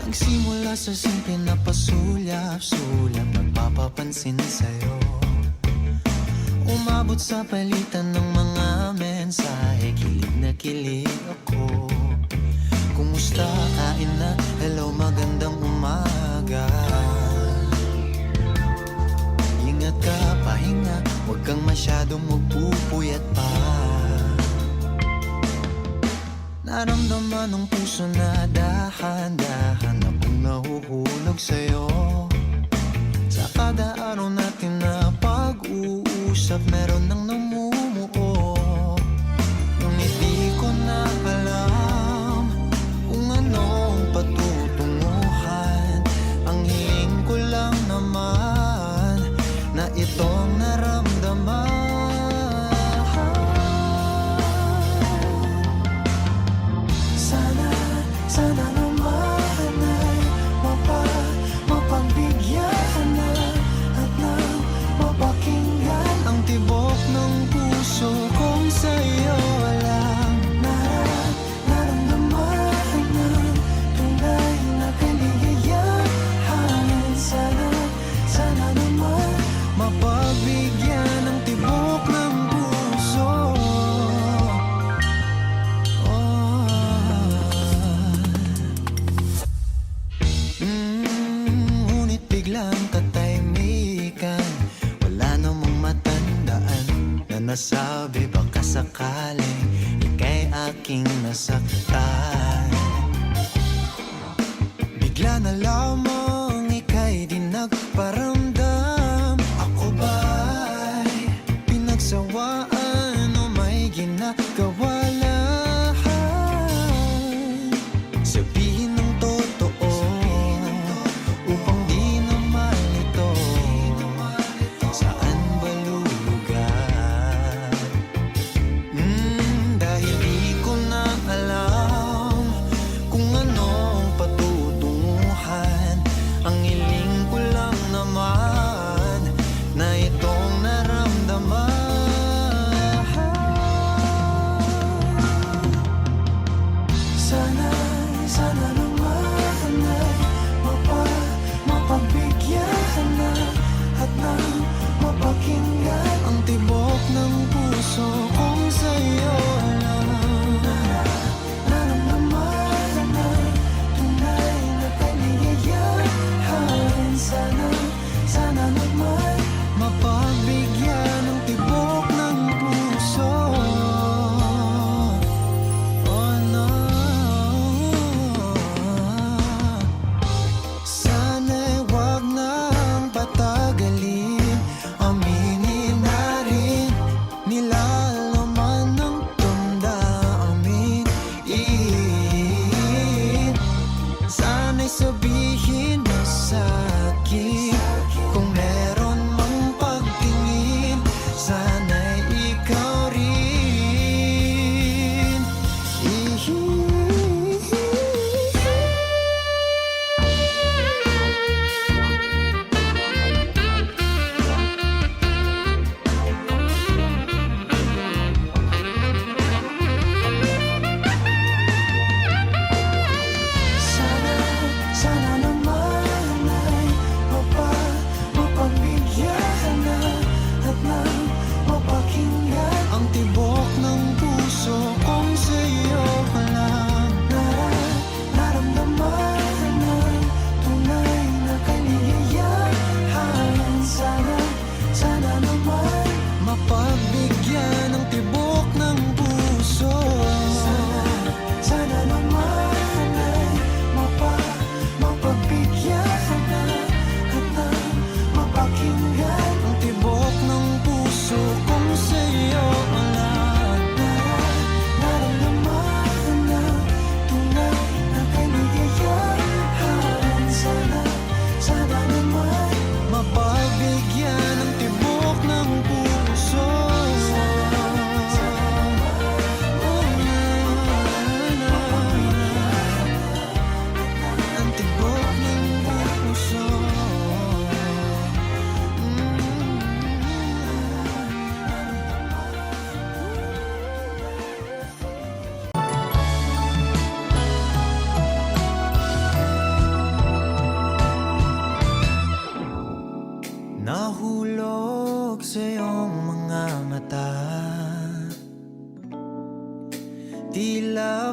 Nagsimula sa simple na pasulyap-sulyap, nagpapapansin sa'yo. Umabot sa palitan ng mga mensahe, kilig na kilig ako. Kumusta, kain na, hello, magandang umaga. Ingat ka, pahinga, huwag kang masyadong magpupuyat pa. Naramdaman ng puso na dahan-dahan akong nahuhulog sa'yo. Sa kada araw natin na pag-uusap, meron nang namumuo. Ngunit di ko na alam kung anong patutunguhan. Ang hiling ko lang naman na itong naramdaman. Sana naman ay mapagbigyan na at nang mapakinggan ang tibok ng puso kong sa'yo lang naramdaman ng tunay na kaligayahan. Sana naman mapagbigyan ng tibok ng puso. Biglang katahimikan, wala namang matandaan na nasabi baka sakaling ika'y aking nasaktan. Bigla na lamang ika'y di nagparamdam. Ako ba'y pinagsawaan o may ginagawa lang? Sabihin ng totoo upang di na malito. Saan ba lulugar? Dahil di ko na alam kung anong patutunguhan. Ang hiling ko lang naman na itong naramdaman. Sana naman ay mapagbigyan na at nang mapakinggan ang tibok ng puso kong sa'yo lang naramdaman na tunay na kaligayahan. Sana naman mapagbigyan ng tibok ng puso. Oh no, sana'y wag nang patagalin, aminin na rin nilalaman ng damdamin. Sana'y sabihin mo sa'kin kung meron mang pagtingin. Sana'y ikaw rin. Sana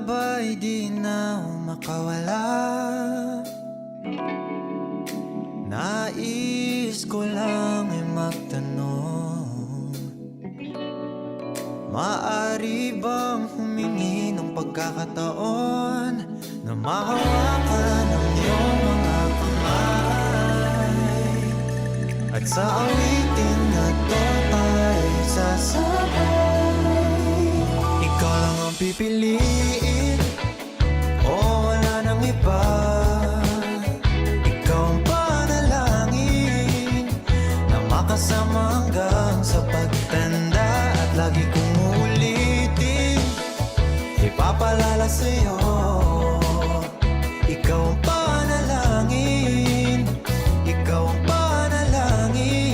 ba'y di na makawala? Nais ko lang ay magtanong, maaari bang humingi ng pagkakataon na mahawakan ang iyong mga kamay, at sa awitin na to ay sasabay? Ikaw lang ang pipiliin, o wala nang iba. Ikaw ang panalangin na makasama hanggang sa pagtanda, at lagi kong uulitin, ipapalala sa'yo. Ikaw ang panalangin, ikaw ang panalangin.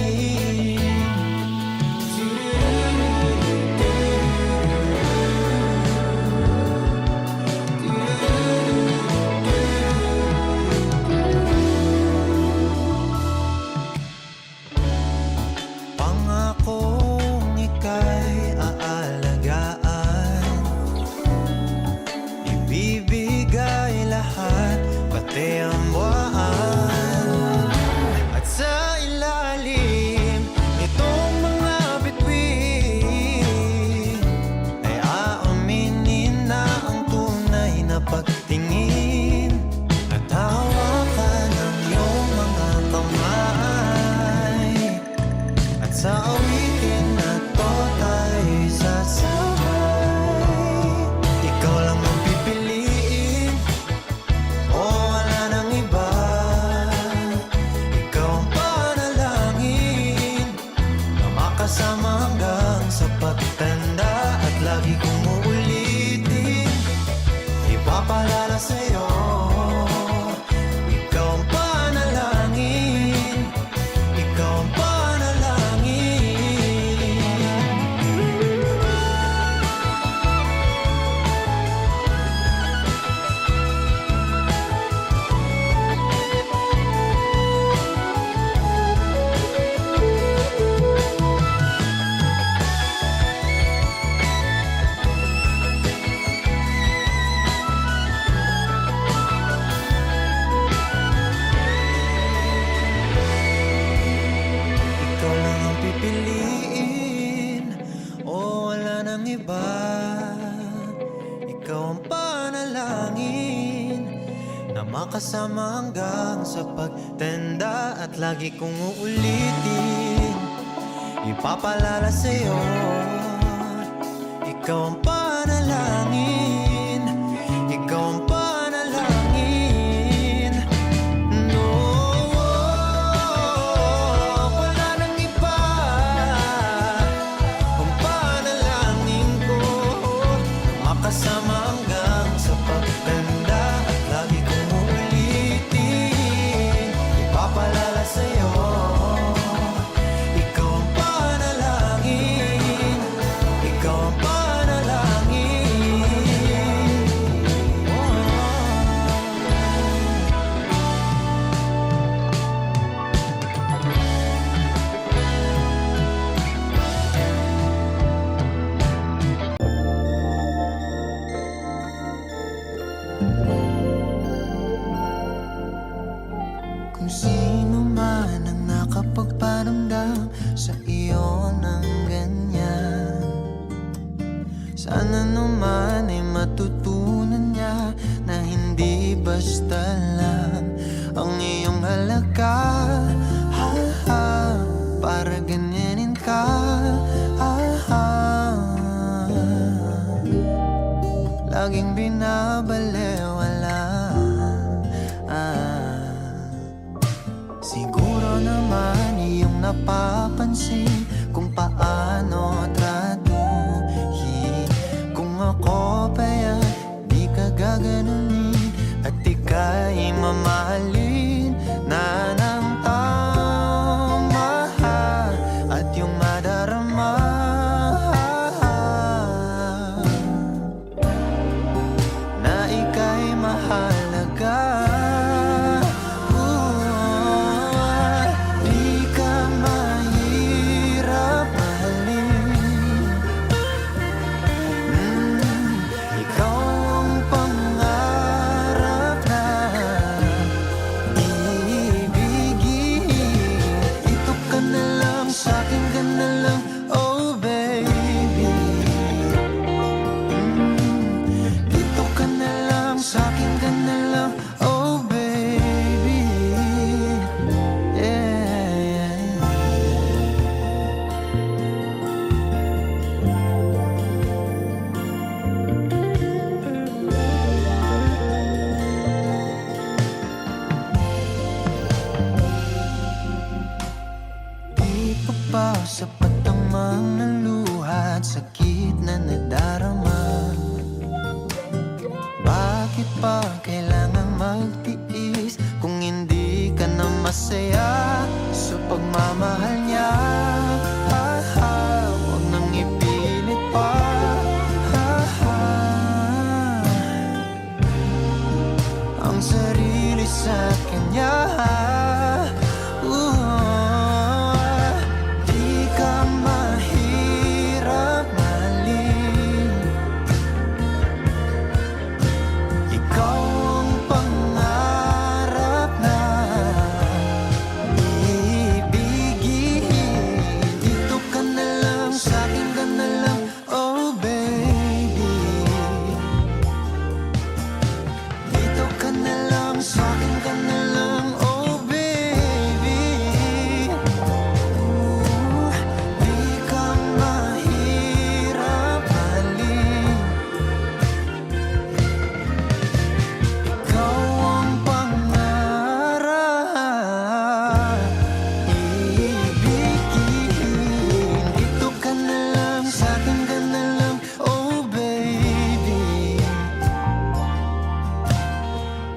Pangakong ika'y aalagaan, ibibigay lahat, pati ang buwan. At sa ilalim nitong mga bituin ay aaminin na ang tunay na pagtingin, at hawakan ang iyong mga kamay, at sa awitin na to tayo sasabay. Ikaw lang ang pipiliin, o wala nang iba. Ikaw ang panalangin na makasama hanggang sa pagtanda, at lagi kong uulitin, ipapalala sa'yo. Ikaw ang panalangin, ikaw ang panalangin. Ikaw lang ang pipiliin, o wala nang iba. Ikaw ang panalangin na makasama hanggang sa pagtanda, at lagi kong uulitin, ipapalala sa'yo. Ikaw ang panalangin, ikaw ang panalangin. No, wala nang iba. Ang panalangin ko, makasama hanggang sa pagtanda, at lagi kong uulitin, ipapalala sa'yo. Ikaw ang panalangin, ikaw ang panalangin. Oh. Kung sino man ang nakapagparamdam sa iyo ng ganyan, sana naman ay matutunan niya na hindi basta lang ang iyong halaga. Ha, ha, para ganyanin ka. Ha, ha. Laging binabalewala. Siguro naman iyong napapansin kung paano tratuhin. Kung ako ba'y di ka gaganunin, at ika'y mamahalin na ng tama, at yung madarama na ika'y mahalaga. Di ka mahirap mahalin. Ikaw ang ba sapat ang mga luha at sakit na nadarama? Bakit pa kailangang magtiis kung hindi ka na masaya sa pagmamahal niya? Huwag nang ipilit pa. Ang sarili sa kanya. Di ka mahirap mahalin. Ikaw ang pangarap na ibigin. Dito ka na lang, sa'kin ka na lang, oh baby. Dito ka na lang, sa'kin ka na lang, oh baby. Di ka mahirap mahalin. Ikaw ang pangarap ibigin. Dito ka na lang, sa'kin ka na lang, oh baby.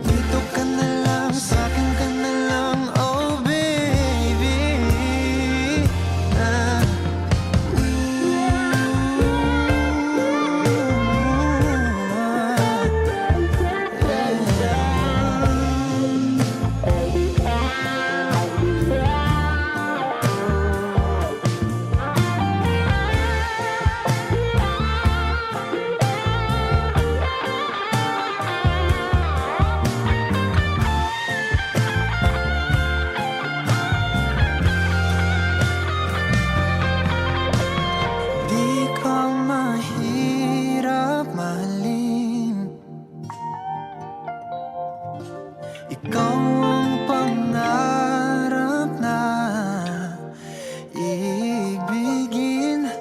Dito ka na lang, sa'kin ka na lang, oh baby. Di ka mahirap mahalin. Ikaw ang pangarap na ibigin.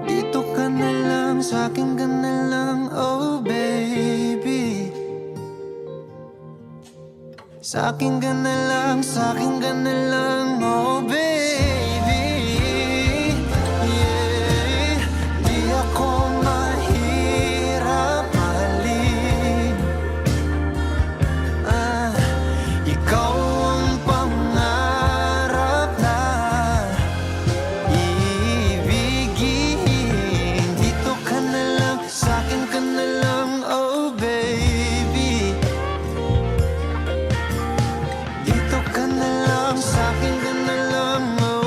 Dito ka na lang, sa'kin ka na lang, oh baby. Sa'kin ka na lang, sa'kin ka na lang, oh baby. Yeah. Di ako mahirap mahalin. Ikaw ang pangarap na ibigin. Dito ka na lang, sa'kin ka na lang, oh baby. Dito ka na lang, sa'kin ka na lang, oh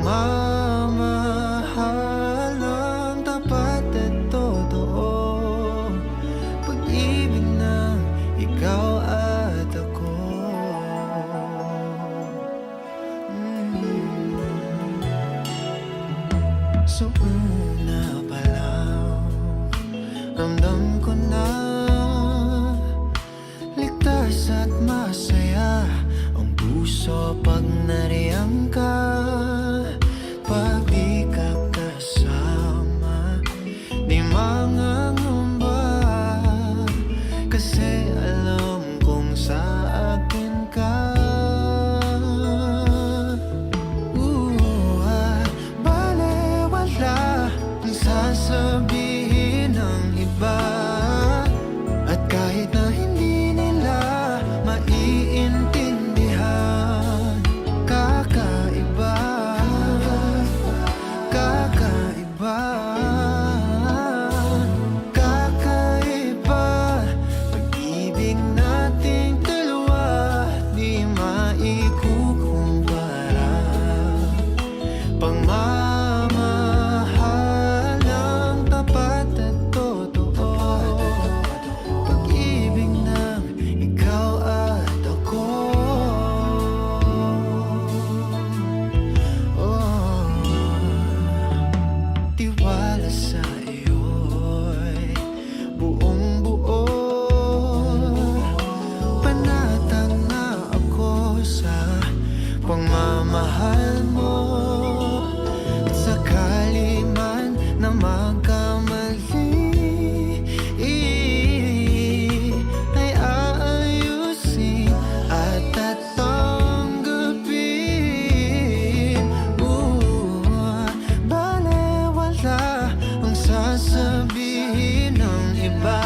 Pagmamahal ng tapat at totoo, pag-ibig ng ikaw at ako. Sa una pa lang, ramdam ko na ligtas at masaya ang puso pag nariyang ka. Pag di ka kasama, di mangangamba, kasi alam kong sa akin ka. Balewala ang sasabihin ng iba, at kahit na hindi nila maiintindihan, kakaiba, kakaiba, kakaiba. Pag-ibig nating dalawa, di maikukumpara. Pagmamahal ng tapat at totoo, pag-ibig ng ikaw at ako. Tiwala sa iyo'y buong buo, panatag na ako sa pagmamahal mo. At sakali man na magkamali, ay aayusin at tatanggapin. Balewala ang sasabihin ng iba,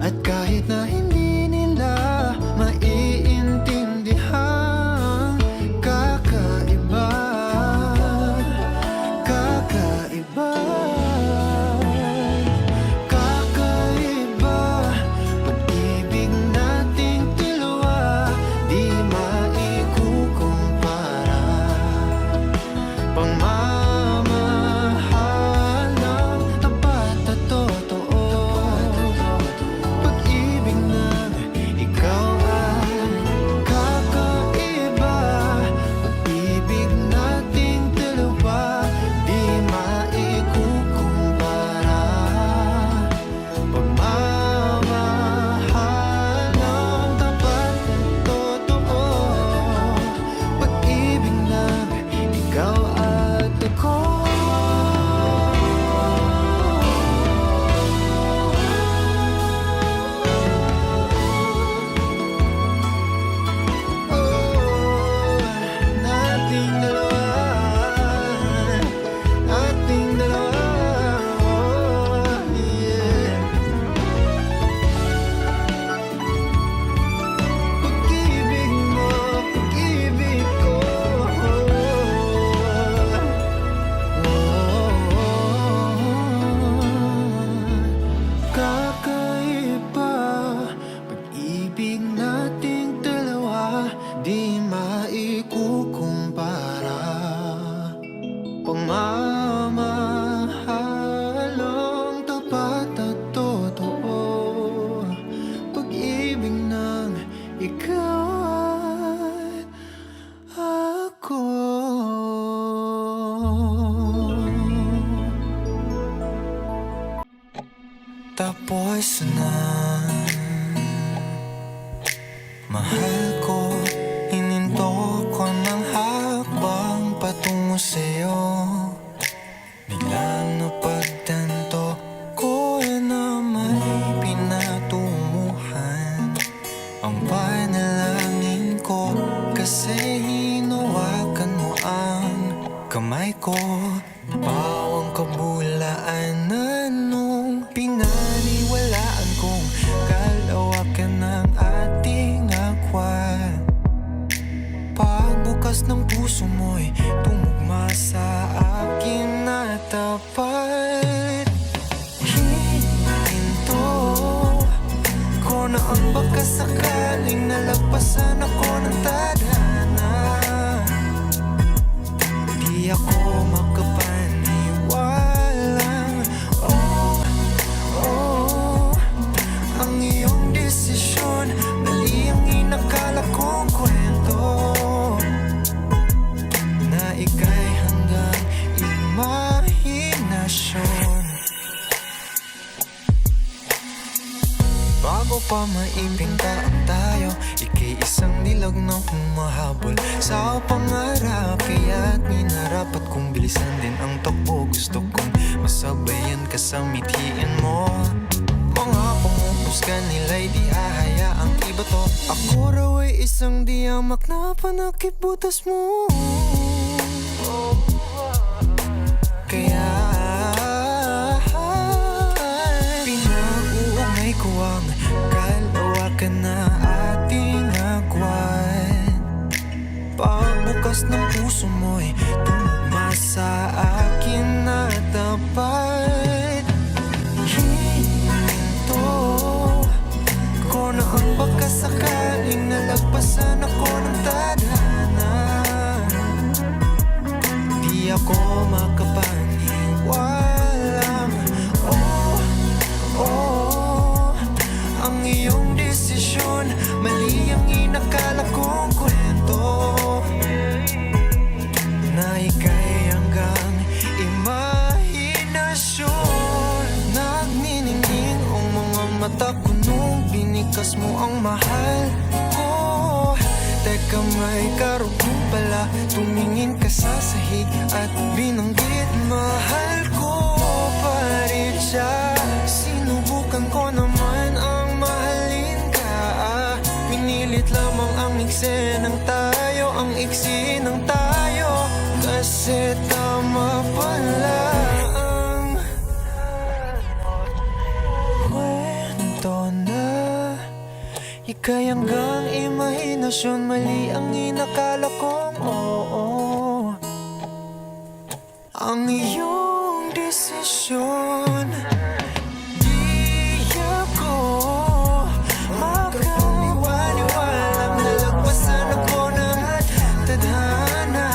at kahit na hindi nila maiintindihan, kakaiba, kakaiba, kakaiba. Pag-ibig nating dalawa, di maikukumpara. Pagmamahal ng tapat at totoo, pag-ibig ng ikaw at kakaiba. Pag-ibig nating dalawa, di maikukumpara. Pagmamahal ng tapat at totoo, pag-ibig ng ikaw at ako. Nating dalawa, nating dalawa, yeah. Pag-ibig mo, pag-ibig ko. Kakaiba, pag-ibig nating dalawa, di maikukumpara. Pagmamahal ang tapat at totoo, pag-ibig ng ikaw at ako. Tapos na, mahal ko, hininto ko ng habang patungo sa'yo. Biglang napagtanto ko na may pinatunguhan ang panalangin ko, kasi hinawakan mo ang kamay ko. Bawang kabulaan na nung pinaniwalaan kong kalawakan ng ating agwan. Pagbukas ng puso mo'y tumugma sa akin na tapat. Hininto ko na ang baka sakaling nalagpasan ako ng tadhana. ipinta ang tayo. Ika'y isang nilag na humahabol sa pangarap. Kaya't minarapat kong bilisan din ang takbo. Gusto kong masabayan ka sa mithiin mo. Mga panguhusga nila'y di hahayaang ibato. Ako raw ay isang diyamak na panakip butas mo. Kaya pinag-uugnay ko ang kalawakan na ating agwan. Pagbukas ng puso mo'y tumugma sa akin na tapat. Hininto ko na ang pagkasakaling nalagpasan ako ng tadhana. Di ako makapaniwalang ang iyong desisyon. Mali ang inakala kong kwento, na ika'y hanggang imahinasyon. Nagniningning ang mga mata ko nung binikas mo ang mahal ko. Teka, may karugtong pala. Tumingin ka sa sahig at binanggit mahal ko pa rin siya. Sinubukan ko naman ang mahalin ka. Pinilit lamang ang iksi ng tayo, ang iksi ng tayo. Kasi tama pala ang kwento na ika'y hanggang imahinasyon. Mali ang inakala kong oo. Ang iyong desisyon. Di ako makapaniwalang nalagpasan ako ng tadhana.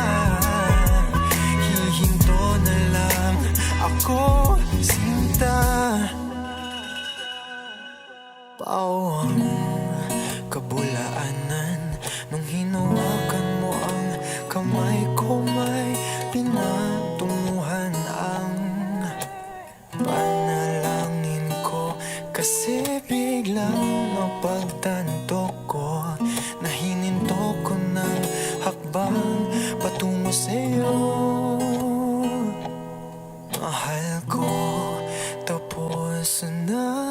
Hihinto na lang ako, sinta. Pawang kabulaanan nung hinawakan mo ang kamay ko. May pinatunguhan ang panalangin ko. Kasi biglang napagtanto ko na hininto ko ng hakbang patungo sa'yo. Mahal ko, tapos na